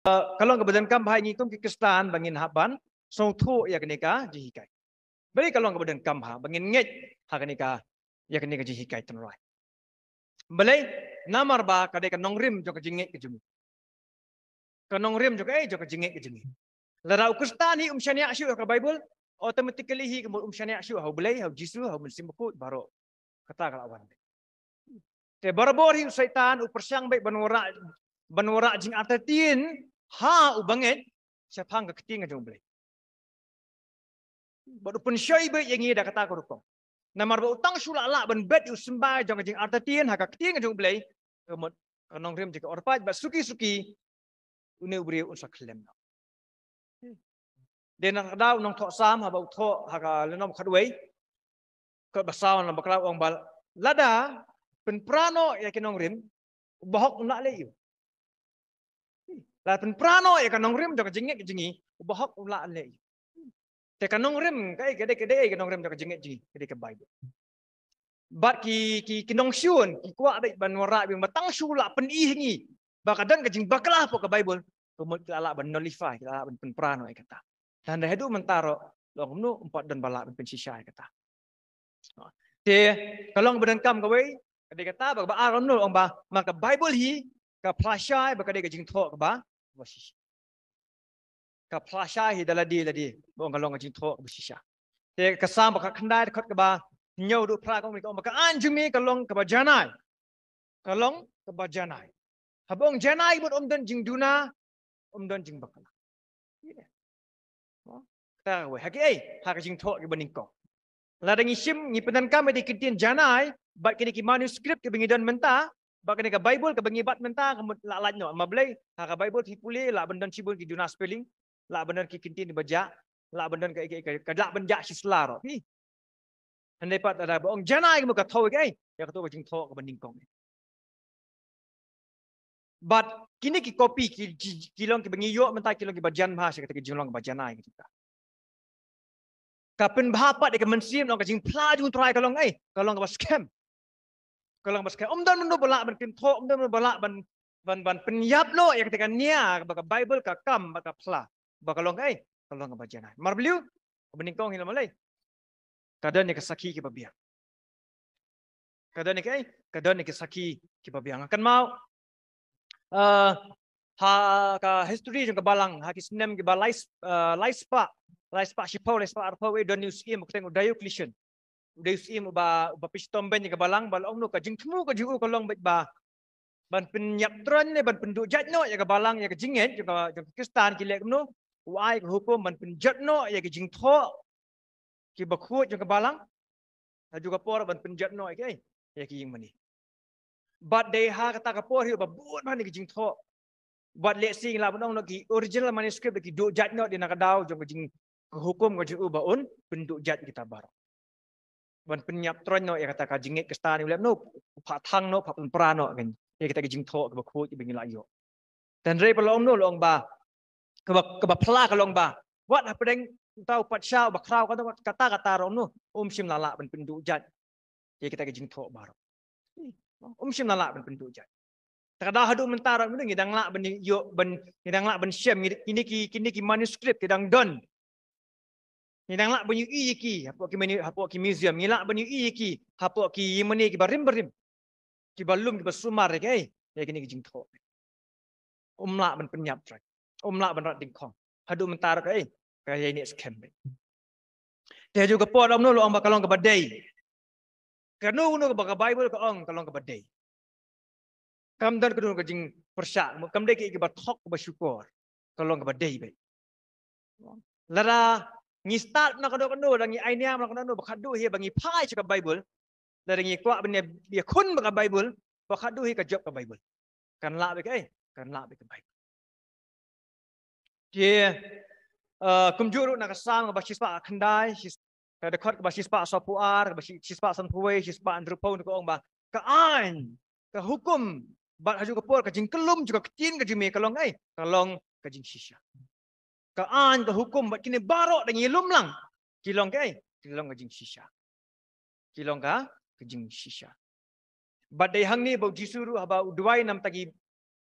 Kalau kemudian kam bahai ngitung ke Kristan bangin haban song thu ya kenika jihikai. Beli kalau kemudian kam ha bangin nget ha kenika ya kenika jihikai tenrai. Beli namar ba kadai kanong rim jok jinget ke jumi. Kanong rim jok jok jinget ke jumi. Lara Kristan hi syania syu ka Bible automatically hi syania syu ha beli ha jisu ha mensimbukut baru kata kalawan. Te barabor hi syaitan upersyang baik banwara jing atatin ha ubanget siapang ke keting ajong beli. Baru pun syai baik yang ida kata ko rukong. Namar ba utang sulala ban bet usembah jong jing atatin ha ka keting ajong beli. Kemot kanong rim jika orpat ba suki-suki une ubri unsa klem. Dia nak daw nong thok sam ha ba thok ha ka lenom khadwei. Ko basaw na bakla ong bal lada pen prano ya kinong rim bahok nak le yu. La pen prano ya kanong rim jong jingit jingi bahok ula le. Te kanong rim kai kede kanong rim jong jingit jingi kede ke Bible. Bat ki kinong syun ki kwa baik banwara bing batang sula pen ihngi bakadan ke jing baklah po ke Bible. Kumut ala ban nullify ala ban pen prano ya kata. Dan dah itu mentaro long nu empat dan balak pen sisya ya kata. Te kalau berdengkam kawai dia kata ba aron nu ong ba maka Bible hi ka plasya ba kadai ka jing thok ba wasisya. Ka plasya hi daladi ong kalong jing thok wasisya. Te kasam ba khandai khot ka ba nyau du pra kong ong ba ka anjumi kalong ka ba janai. Kalong ka ba janai. Habong janai but dan jing duna dan jing bakala. Ta we haki ha ka jing thok ke baning kong. Ladang isim ni penankam di kitian janai bat kini ki manuskrip ke bengidan menta bat kini ka Bible ke bengibat menta kemut la lanyo mablai ha ka Bible ti puli la bendan cibul ki duna spelling la benar ki kintin baja la bendan ka la benja sisla ro pi andai pat ada bong janai ke ka thau ke ya ka to jing thau ke banding kong bat kini ki copy ki long ki bengiyo menta ki long ki bajan bahasa kata ki jinglong bajanai kita kapen bahapat dekat mensim orang kajing pelaju try kalong kalong ke scam kalong ke scam dan mendo balak ban kinthok dan balak ban penyap lo yang ketika nia baka Bible ka kam baka pla baka kalong kalong ke bajanai marbeliu beningkong hilang malai kadang ni kesaki ki babiang kadang ni kesaki ki babiang akan mau ha ka history jeng ke balang ha ki snem ki balai spa Shipau arpau don news im kuteng Diocletian Deus im ba pistom ben ke balang balong no ka jingtmu ka jiu kalong ba ban penyap tron ne ban penduk jat no ya ke balang ya ke jinget juga Kristan ki lek no wai ke hukum ban penjat no ya ke jingtho ki bakut juga balang juga por ban penjat no ya ki ying mani but they ha kata ka por hi ba buat man ki jingtho buat lek sing la bonong no ki original manuscript ki duk jat no di nak daw juga jing hukum ko jiu baun penduk jat kita baru ban penyap tron no ya kata ka jinget Kristan ni no pha thang no pha prano kan ya kita ke jing tho ke bakut ibing layo dan re pelong no long ba ke ba pla kalong ba wat pedeng tau pat syau ba krau kata rong no sim lala ban penduk jat ya kita ke jing tho baru sim lala ban penduk jat kada hadu mentara mun ngidang la ban yo ban ngidang la ban syem kini ki manuskrip kidang don ngidang la ban yu ki hapo ki museum ngila ban yu ki hapo ki yimani ki barim ki balum ki basumar ke ya kini ki jing tho la ban penyap trai la ban rat ding kong hadu mentara kaya ini scam dia juga pot om no lo ba kalong ke badai kanu no ba Bible ka ong kalong ke badai kam dan kedun ke jing persyak kam de ki ba thok ba syukur kalong ke badai be lara ngi start na kado dan ngi ainia na kado ba khadu he bangi phai ke Bible lara ngi kwa bne dia khun ba Bible ba khadu he ka job ke Bible kan la be kan la be ke Bible dia kumjuru nak sang ba sispa khandai kada khot ba sispa sopuar ba sispa sanpuwe sispa andrupau ko ong ba ka an ka hukum ba haju ka por ka jingkelum juga ketin ka jime kalong kalong ka jing sisya ka an ka hukum ba kini barok dan ngilum lang kilong kilong ka jing sisya kilong ka jing sisya ba dai hang ni ba jisuru ba duai nam tagi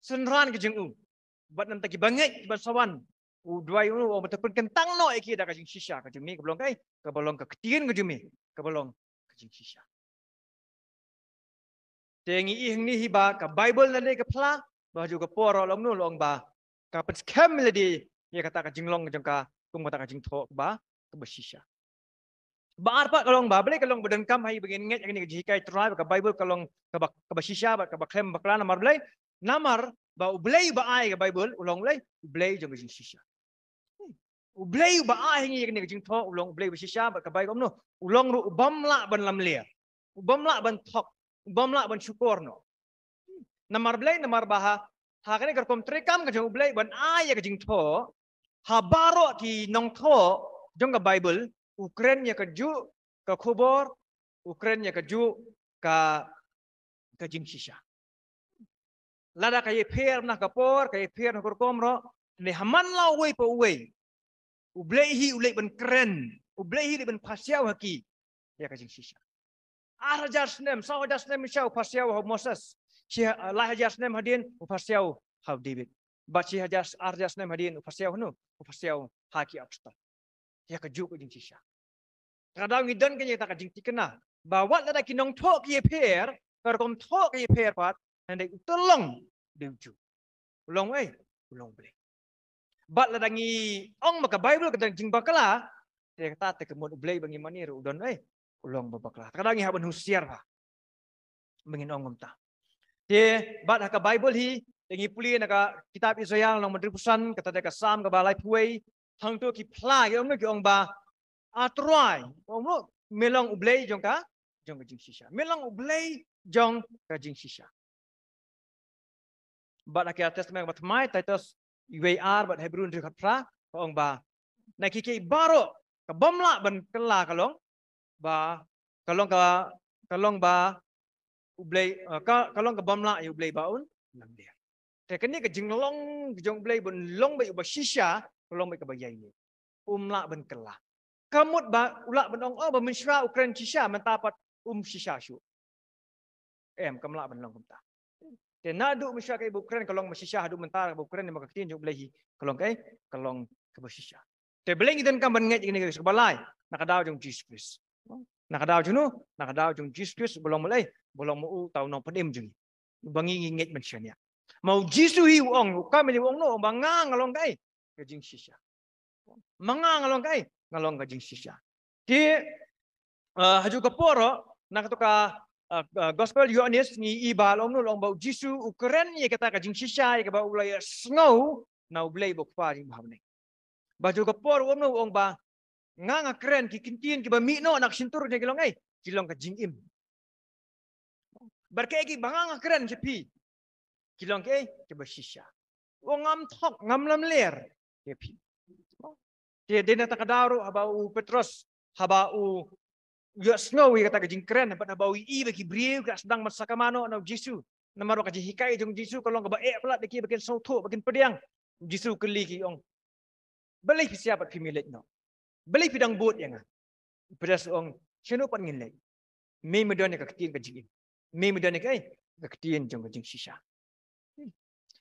senran ka jing Bat nam taki bangai ban sawan. Udwai unu o mata kentang no iki da kajing shisha ka jumi ka bolong kai ka bolong ka ketien ka jumi ka bolong kajing shisha. Tengi ihng ni hiba ka Bible na ka pla ba ju ka poro long nu long ba ka pet scam ledi ya kata ka jinglong jong ka tung mata ka jing tho ba ka ba shisha. Ba arpa kalong ba bele kalong badan kam hai begin nget ini jikai try ka Bible kalong ka ba shisha ba ka ba klem ba klana mar bele namar ba ublei ba ai ka Bible ulong lei ublei jong ka jing shisha. Ublei ba ai ngi ni jing tho ulong ublei ba shisha ba ka bai kom no ulong ru ubam la ban lam lia. Ubam la ban thok ubam la ban syukur no. Namar bele namar ba ha kani ka kom trekam ka jong ublei ban ai ka jing tho ha baro ki nong tho jong ka Bible Ukraine ya keju ke kubur, Ukraine ya keju ke jing shisha. Lada kaya per na kapor, kaya per na kurkom ro, ni haman lau wei pa wei. Ublehi ulei ben keren, ublehi ben pasiau haki ya ke jing shisha. Arajar snem, sawajar snem misau pasiau ha Moses. Si lahajar snem hadin pasiau ha David. But si hajar arajar snem hadin pasiau nu, pasiau haki apsta. Ya keju ke jing shisha. Kadang ngidan kanya tak jing tikena bawa lada kinong tok ye per kerkom tok ye per pat nandai utolong deuju ulong ulong beli bat lada ngi ong maka Bible kadang jing bakala dia kata te kemod blei bangi manir udon ulong babakala kadang ngi haban husiar ha bangin ong ta dia bat ka Bible hi ngi puli naka kitab Israel nang menteri pusan kata dia Sam ka balai puai hang tu ki pla ki ong ba atrai ong melong ublei jong ka jing shisha melong ublei jong ka jing shisha bat akhir testament bat mai titus UAR bat Hebrew ndi khatra ong ba na kiki baro ka bomla ban kala kalong ba ublei kalong ka bomla ublei baun nam dia te kini ka jinglong jong ublei ban long ba shisha kalong ba ka bayai ni umla ban kala kamut ba ulak benong ba mensyra Ukraine shisha mentapat shisha syu kamla benong kumta te nadu mensyra kai Ukraine kalong shisha hadu mentar ka Ukraine maka tin jong blehi kalong ka shisha te belengi dan kam ban nget ini ka balai nakadaw jong Jesus nakadaw jong Jesus belong mulai belong mu tau nong pedim jeng bangi nget mensya nya mau Jesus hi ong kami ong no bangang ngalong kai ka jing shisha mangang ngalong kai ngalong kajing shisha. Di haju kaporo nak tu ka gospel Yohanes ni iba long nu long bau Jisu Ukraine ye kata kajing shisha ye bau ulai snow na ulai bok pa jing bahane. Baju kaporo nu ong ba nganga keren ki kintin ki ba mi no nak sintur je kilong kilong kajing im. Berkegi banganga keren jepi kilong ke ba shisha. Wong ngam thok ngam lam ler jepi. Dia nak takadaru habau Petrus habau ya snow kata kajing keren dapat habau i bagi beriu kat sedang masaka mano na Jisu namaro kajing hikai jong Jisu kalau ngaba pula deki bagian sautu bagian pediang Jisu keli ki ong beli siapa pimilet no beli pidang bot yang pedas ong sino pan ngin lek me medon ka ketien kajing me medon ka ketien jong kajing shisha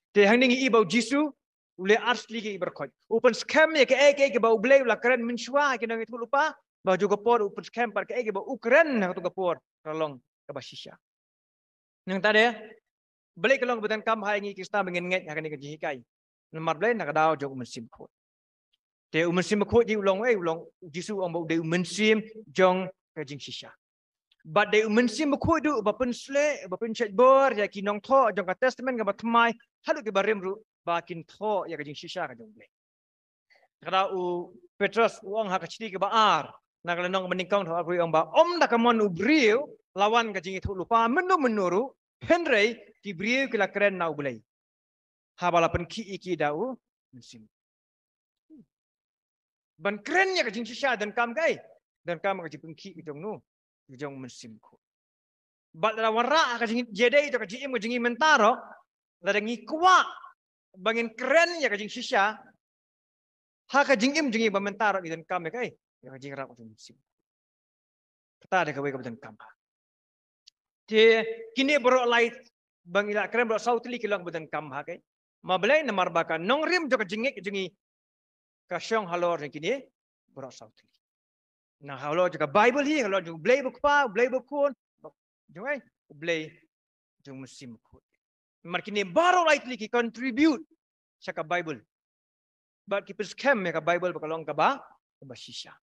te hang ning i bau Jisu ule asli ke berkot open scam ya ke bau blay la keren menshwa ke nang itu lupa baju gapor open scam par ke bau ukren na tu gapor kalong ka basisha nang tade blay kalong betan kam hai ngi kista bengen nget akan ke jikai nomor blay nak daw jog mensim khot te mensim khot di ulong jisu ong bau de mensim jong ka jing shisha but de mensim khot du bapen sle bapen chat bor ya kinong tho jong ka testament ga batmai halu ke barem ru bakin tho ya kajing shisha ka jong ble kada u Petrus uang ha kachiti ke baar nak lenong meningkang tho aku yang ba da kamon u brio lawan kajing itu lupa menuru Henry ki brio kila keren na u ble ha bala pen ki iki dau musim ban keren ya kajing shisha dan kam kajing pengki jong nu jong musim ko bat la wara kajing jede itu kajing mentaro la ngi kwa bangin keren ya kajing shisha ha kajing im jingi bamentaro idan kam ya kajing rap jong musim kata ada kawai kabutan kam te kini bro light bang ila keren bro sautli kilang budan kam ha kai Mabalay na marbakan nong rim jo ka jingik jingi ka syong halor ni kini berak sauti. Nah halor jo ka Bible hi halor jo blay buk pa blay buk kun jo ai blay jo musim kun. Mar kini baru lightly ki contribute sa ka Bible. But kipis kem ka Bible pakalong ka ba shisha.